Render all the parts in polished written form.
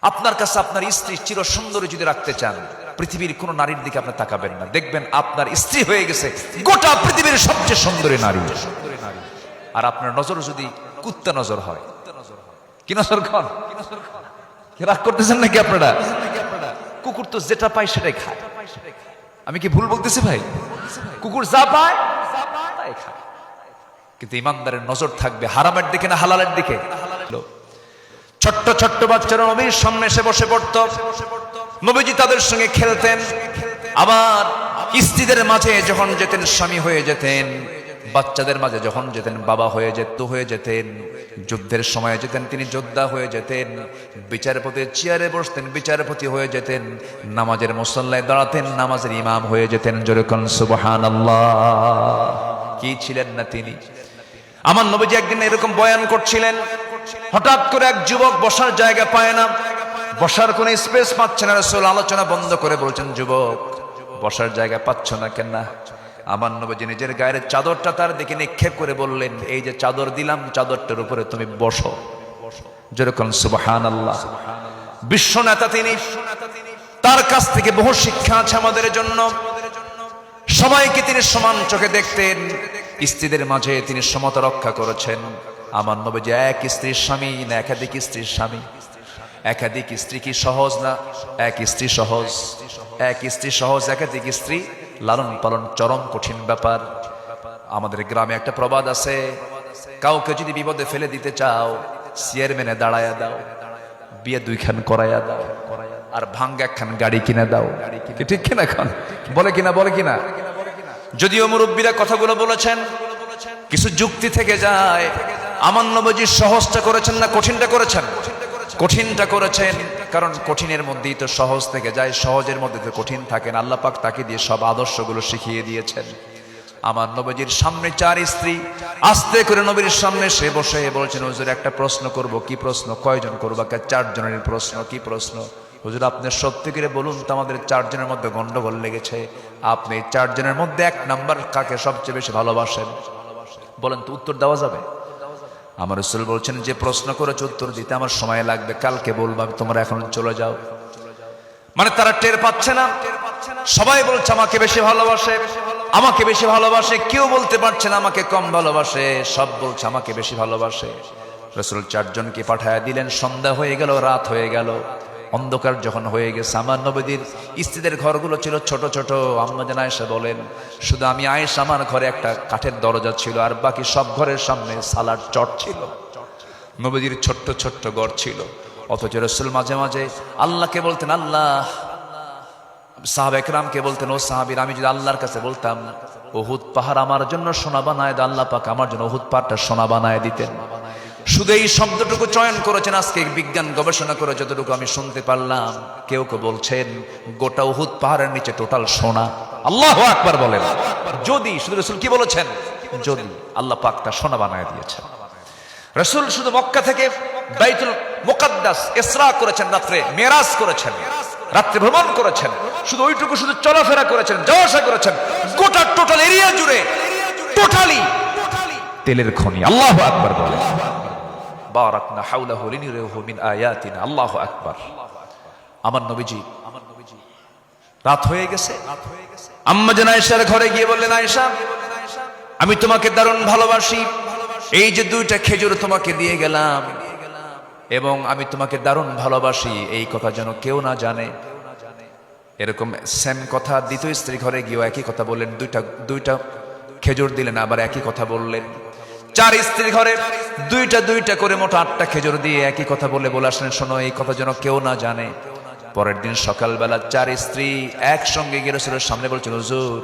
আপনার কাছে আপনার স্ত্রী চির সুন্দরী যদি রাখতে চান, পৃথিবীর কোন নারীর দিকে আপনি তাকাবেন না, দেখবেন আপনার স্ত্রী হয়ে গেছে গোটা পৃথিবীর সবচেয়ে সুন্দরী নারী। আর আপনার নজর যদি কুত্তা নজর হয়, কি নজর খান, রাগ করতেছেন নাকি আপনারা? কুকুর তো যেটা পায় সেটাই খায়। আমি কি ভুল বলতেছি ভাই? কুকুর যা পায় তাই খায়। কিন্তু ইমানদারের নজর থাকবে হারামের দিকে না হালালের দিকে। ছোট্ট ছোট্ট বাচ্চারা নবীর সামনে এসে বসে পড়ত, নবীজি তাদের সঙ্গে খেলতেন। আবার স্ত্রীদের মাঝে যখন যেতেন স্বামী হয়ে যেতেন, বাচ্চাদের মাঝে যখন যেতেন বাবা হয়ে যেতেন, যুদ্ধের সময় যেতেন তিনি যোদ্ধা হয়ে যেতেন, বিচারপতির চেয়ারে বসতেন বিচারপতি হয়ে যেতেন, নামাজের মুসল্লায় দাঁড়াতেন নামাজের ইমাম হয়ে যেতেন। জোরে কোন সুবহানাল্লাহ। কি ছিলেন না তিনি? আমার নবীজি একদিন এরকম বয়ান করছিলেন, হঠাৎ করে এক যুবক বসার জায়গা পায় না, বসার কোনো স্পেস পাচ্ছে না। রাসূল আলোচনা বন্ধ করে বলছেন, যুবক বসার জায়গা পাচ্ছ না কেন? আমার নবীজি নিজের গায়ের চাদরটা তার দিকে নিক্ষেপ করে বললেন, এই যে চাদর দিলাম চাদরটার উপরে তুমি বসো। যেরকম সুবহানাল্লাহ। বিশ্ব নেতা তিনি, তার কাছ থেকে বহু শিক্ষা আছে আমাদের জন্য। সবাইকে তিনি সমান চোখে দেখতেন, স্ত্রীদের মাঝে তিনি সমতা রক্ষা করেছেন। আমার নবীজি এক স্ত্রীর স্বামী না একাধিক স্ত্রীর স্বামী? একাধিক স্ত্রী কি সহজ না? এক স্ত্রী সহজ, এক স্ত্রী সহজ, একাধিক স্ত্রী লালন পালন চরম কঠিন ব্যাপার। আমাদের গ্রামে একটা প্রবাদ আছে, কাউকে যদি বিপদে ফেলে দিতে চাও চেয়ারম্যানে দাঁড়ায়া দাও, বিয়ে দুইখান করাইয়া দাও, আর ভাঙ্গা একখান গাড়ি কিনে দাও। ঠিক কিনা? এখন বলে কিনা, বলে কিনা? যদিও মুরব্বীরা কথাগুলো বলেছেন, কিছু যুক্তি থেকে যায়। আমার নবীজি সহজটা করেছেন না কঠিনটা করেছেন? কঠিনটা করেছেন, কারণ কঠিনের মধ্যেই তো সহজ থেকে যায়, সহজের মধ্যে তো কঠিন থাকেন। আল্লাহ পাক তাকে দিয়ে সব আদর্শগুলো শিখিয়ে দিয়েছেন। আমার নবীজির সামনে চার স্ত্রী, আস্তে করে নবীর সামনে সে বসে বলছেন, হুজুর একটা প্রশ্ন করব। কি প্রশ্ন? কয়জন করবা? চারজনের প্রশ্ন। কি প্রশ্ন? হুজুর আপনি সত্যি করে বলুন তো, আমাদের চারজনের মধ্যে গন্ডগোল লেগেছে। আপনি চারজনের মধ্যে এক নাম্বার কাকে সবচেয়ে বেশি ভালোবাসেন? বলেন তো, উত্তর দেওয়া যাবে? আমার রাসূল বলছেন, যে প্রশ্ন করেছে উত্তর দিতে আমার সময় লাগবে, কালকে বলবো, তোমরা এখন চলে যাও। মানে তারা টের পাচ্ছে না, সবাই বলছে আমাকে বেশি ভালোবাসে, আমাকে বেশি ভালোবাসে। কেউ বলতে পারছে না আমাকে কম ভালোবাসে, সব বলছে আমাকে বেশি ভালোবাসে। রাসূল চারজনকে পাঠায় দিলেন। সন্ধ্যা হয়ে গেল, রাত হয়ে গেল, অন্ধকার যখন হয়ে গেছে, আমার নবীর স্ত্রীদের ঘরগুলো ছিল ছোট ছোট। আম্মা জান আয়েশা বলেন, শুধু আমি আয়েশা আমার ঘরে একটা কাঠের দরজা ছিল, আর বাকি সব ঘরের সামনে সালার চট ছিল। নবীর ছোট্ট ছোট্ট ঘর ছিল। অথচ রাসূল মাঝে মাঝে আল্লাহকে বলতেন, আল্লাহ। সাহাবা একরামকে বলতেন, ও সাহাবীর, আমি যদি আল্লাহর কাছে বলতাম উহুদ পাহাড় আমার জন্য সোনা বানায় দাও, আল্লাহ পাক আমার জন্য উহুদ পাহাড়টা সোনা বানায় দিতেন। শুধু এই শব্দটুকু চয়ন করেছেন। আজকে বিজ্ঞান গবেষণা করে যতটুকু আমি শুনতে পারলাম, কেউ কেউ বলছেন গোটা উহুদ পাহাড়ের নিচে টোটাল সোনা। আল্লাহু আকবার বলেন। যদি, শুধু রাসূল কি বলেছেন? যদি আল্লাহ পাক তা সোনা বানায় দিয়েছেন। রাসূল শুধু মক্কা থেকে বাইতুল মুকাদ্দাস ইসরা করেছেন, রাত্রে মেরাজ করেছেন, রাত্রে ভ্রমণ করেছেন, শুধু ওইটুকু শুধু চলাফেরা করেছেন, যাওয়া আসা করেছেন। গোটা টোটাল এরিয়া জুড়ে টোটালি তেলের খনি। আল্লাহু আকবার বলেন। বারাকনা হাওলাহু লিনুরিহু মিন আয়াতিনা। আল্লাহু আকবার। আমার নবীজি, রাত হয়ে গেছে, আম্মা জান আয়েশার ঘরে গিয়ে বললেন, আয়েশা আমি তোমাকে দারুণ ভালোবাসি, এই যে দুইটা খেজুর তোমাকে দিয়ে গেলাম, এবং আমি তোমাকে দারুণ ভালোবাসি, এই কথা যেন কেউ না জানে। এরকম সেম কথা দ্বিতীয় স্ত্রী ঘরে গিয়েও একই কথা বললেন। দুইটা খেজুর দিলেন, আবার একই কথা বললেন। চার স্ত্রী ঘরে দুইটা করে মোট 8টা খেজুর দিয়ে একই কথা বলে আসলেন, শোনো এই কথা যেন কেউ না জানে। পরের দিন সকালবেলা চার স্ত্রী একসঙ্গে গিয়ে রাসূলের সামনে বলছেন, হুজুর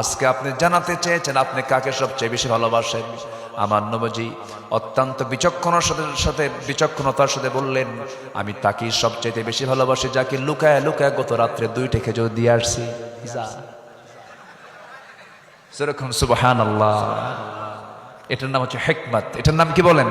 আজকে আপনি জানাতে চেয়েছেন আপনি কাকে সবচেয়ে বেশি ভালোবাসেন। আমার নবীজি অত্যন্ত বিচক্ষণতার সাথে বললেন, আমি তাকেই সবচেয়ে বেশি ভালোবাসি যাকে লুকায় লুকায় গত রাত্রে 2টা খেজুর দিয়ে আসছি। সুবহানাল্লাহ। এটার নাম হচ্ছে হিকমত। এটার নাম কি বলেন?